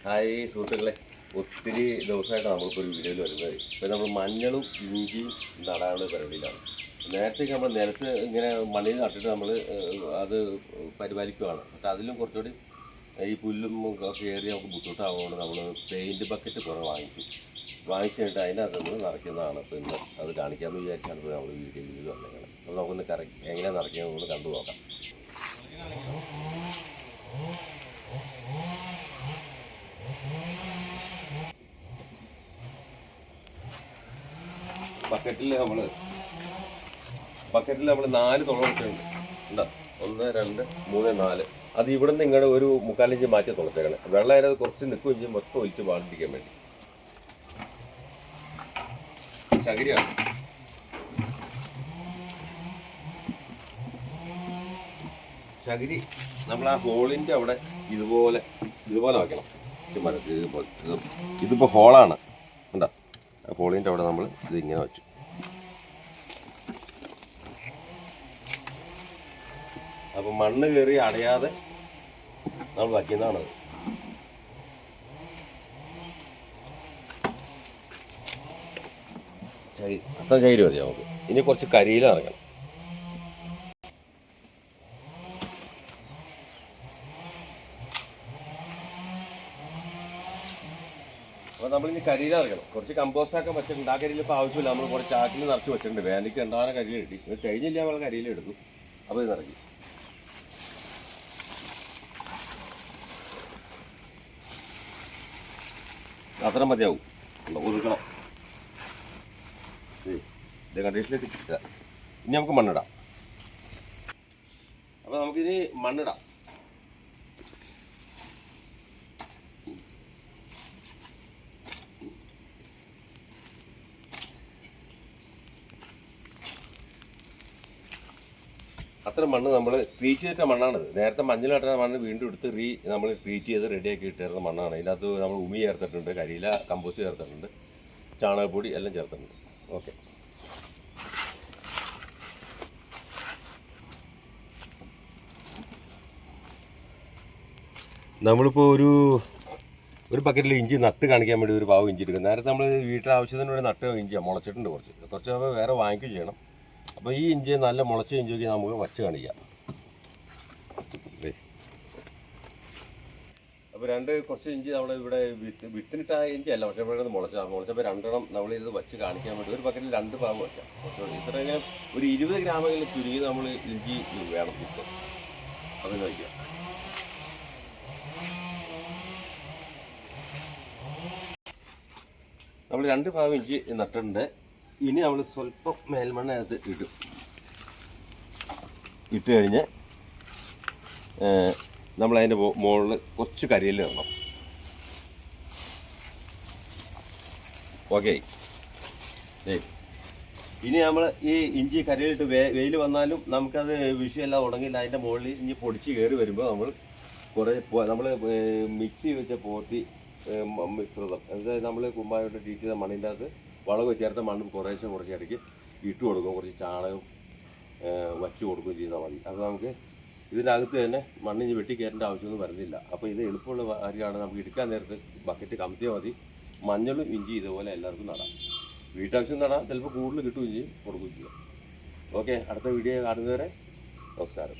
Hi സുഹൃത്തുക്കളെ, ഒത്തിരി ദിവസമായിട്ട് നമ്മളിപ്പോൾ ഒരു വീഡിയോയിൽ വരുന്നത്. ഇപ്പോൾ നമ്മൾ മഞ്ഞളും ഇഞ്ചിയും നടാനുള്ള പരിപാടിയിലാണ്. നേരത്തേക്ക് നമ്മൾ നിലത്ത് ഇങ്ങനെ മണ്ണിൽ നട്ടിട്ട് നമ്മൾ അത് പരിപാലിക്കുകയാണ്. പക്ഷെ അതിലും കുറച്ചുകൂടി ഈ പുല്ലും ഒക്കെ ഏറി നമുക്ക് ബുദ്ധിമുട്ടാകുകൊണ്ട് നമ്മൾ പെയിൻറ്റ് ബക്കറ്റ് കുറേ വാങ്ങിച്ചു കഴിഞ്ഞിട്ട് അതിനകത്ത് നമ്മൾ നിറയ്ക്കുന്നതാണ്. അപ്പോൾ ഇന്ന് അത് കാണിക്കാമെന്ന് വിചാരിച്ചാണ് ഇപ്പോൾ നമ്മൾ വീഡിയോ ചെയ്ത് വന്നേക്കുന്നത്. അപ്പോൾ നമുക്കൊന്ന് എങ്ങനെയാണ് നിറയ്ക്കുന്നത് നമ്മൾ കണ്ടു നോക്കാം. ബക്കറ്റിൽ നമ്മൾ 4 തുള വെച്ചിട്ടുണ്ട്. ഉണ്ടോ? 1 2 3 4. അത് ഇവിടെ നിന്ന് ഇങ്ങോട്ട് ഒരു 3/4 ഇഞ്ച് മാറ്റി തുളച്ചേക്കണം. വെള്ളം അതിനകത്ത് കുറച്ച് നിൽക്കുകയും ചെയ്യും, മൊത്തം ഒലിച്ച് പാടിപ്പിക്കാൻ വേണ്ടി. ചകിരിയാണ്. ചകിരി നമ്മൾ ആ ഹോളിൻ്റെ അവിടെ ഇതുപോലെ വയ്ക്കണം. ഇതിപ്പോൾ ഹോളാണ്. ഉണ്ടോ? ആ ഹോളിൻ്റെ അവിടെ നമ്മൾ ഇതിങ്ങനെ വെച്ചു. അപ്പം മണ്ണ് കയറി അടയാതെ നമ്മൾ വയ്ക്കുന്നതാണത്. അത്ര ചകിരി മതി നമുക്ക്. ഇനി കുറച്ച് കരിയില ഇറങ്ങണം. അപ്പോൾ നമ്മളിനി കരിയില ഇറക്കണം. കുറച്ച് കമ്പോസ്റ്റൊക്കെ വെച്ചിട്ടുണ്ട്. ആ കരിയിൽ ഇപ്പോൾ ആവശ്യമില്ല. നമ്മൾ കുറച്ച് ചാക്കിൽ നിറച്ച് വെച്ചിട്ടുണ്ട്. വേനലിക്ക് എന്തായാലും കരിയില കിട്ടി. ഇത് കഴിഞ്ഞില്ല, നമ്മൾ കരിയില എടുക്കും. അപ്പോൾ ഇത് നിറക്കി അത്ര മതിയാവും. ഒതുക്കണം. ഇത് കണ്ടീഷനിലേക്ക് കിട്ടുക. ഇനി നമുക്ക് മണ്ണിടാം. അപ്പോൾ നമുക്കിനി മണ്ണിടാം. അത്ര മണ്ണ് നമ്മൾ ട്രീറ്റ് ചെയ്തിട്ട മണ്ണാണിത്. നേരത്തെ മഞ്ഞൾ നട്ടുന്ന മണ്ണ് വീണ്ടും എടുത്ത് നമ്മൾ ട്രീറ്റ് ചെയ്ത് റെഡിയാക്കി ഇട്ടിരുന്ന മണ്ണാണ്. ഇതിനകത്ത് നമ്മൾ ഉമി ചേർത്തിട്ടുണ്ട്, കരിയില, കമ്പോസ്റ്റ് ചേർത്തിട്ടുണ്ട്, ചാണകപ്പൊടി എല്ലാം ചേർത്തിട്ടുണ്ട്. ഓക്കെ, നമ്മളിപ്പോൾ ഒരു ബക്കറ്റിൽ ഇഞ്ചി നട്ട് കാണിക്കാൻ വേണ്ടി ഒരു പാവ് ഇഞ്ചി എടുക്കും. നേരത്തെ നമ്മൾ വീട്ടിലെ ആവശ്യത്തിന് വേണ്ടി നട്ട് ഇഞ്ചിയാണ് മുളച്ചിട്ടുണ്ട്. കുറച്ച് വേറെ വാങ്ങിക്കുകയും ചെയ്യണം. അപ്പോൾ ഈ ഇഞ്ചി നല്ല മുളച്ച ഇഞ്ചിയൊക്കെ നമുക്ക് വച്ച് കാണിക്കാം. അപ്പോൾ കുറച്ച് ഇഞ്ചി ഇവിടെ വിത്തിനിട്ട ഇഞ്ചി അല്ല, പക്ഷേ ഇവിടെ മുളച്ചപ്പോൾ 2 എണ്ണം നമ്മളിത് വച്ച് കാണിക്കാൻ വേണ്ടി ഒരു ബക്കറ്റിൽ 2 പാവ് വയ്ക്കാം. ഇത്ര ഇങ്ങനെ ഒരു 20 ഗ്രാമെങ്കിലും ചുരുങ്ങി നമ്മൾ ഇഞ്ചി വേണം വിത്ത്. അതിന് വയ്ക്കാം. നമ്മൾ 2 പാവ് ഇഞ്ചി നട്ടിട്ടുണ്ട്. ഇനി നമ്മൾ സ്വല്പം മേൽമണ്ണ അതിനകത്ത് ഇട്ട് കഴിഞ്ഞ് നമ്മളതിൻ്റെ മുകളിൽ കുറച്ച് കരിയില ഇടണം. ഓക്കെ, ഇനി നമ്മൾ ഈ ഇഞ്ചി കരിയിലിട്ട് വെയിൽ വന്നാലും നമുക്കത് വിഷയമെല്ലാം ഉടങ്ങില്ല. അതിൻ്റെ മുകളിൽ ഇനി പൊടിച്ച് കയറി വരുമ്പോൾ നമ്മൾ മിക്സി വെച്ച പോത്തി മിശ്രിതം, അതായത് നമ്മൾ കുമ്മായിട്ട് ട്രീറ്റ് ചെയ്ത മണ്ണിൻ്റെ അകത്ത് വളവ് ചേർത്ത മണ്ണും കുറേശ്ശെ ഇടയ്ക്ക് ഇട്ട് കൊടുക്കും. കുറച്ച് ചാണകം വച്ച് കൊടുക്കുകയും ചെയ്താൽ മതി. അപ്പോൾ നമുക്ക് ഇതിനകത്ത് തന്നെ മണ്ണിഞ്ഞ് വെട്ടി കയറേണ്ട ആവശ്യമൊന്നും വരുന്നില്ല. അപ്പോൾ ഇത് എളുപ്പമുള്ള കാര്യമാണ്. നമുക്ക് എടുക്കാൻ നേരത്ത് ബക്കറ്റ് കമത്തിയാൽ മതി. മഞ്ഞളും ഇഞ്ചി ഇതുപോലെ എല്ലാവർക്കും നടാം. വീട്ടാവശ്യം നടാം. ചിലപ്പോൾ കൂടുതൽ കിട്ടുകയും ചെയ്യും, കൊടുക്കുകയും ചെയ്യാം. ഓക്കെ, അടുത്ത വീഡിയോ കാണുന്നവരെ നമസ്കാരം.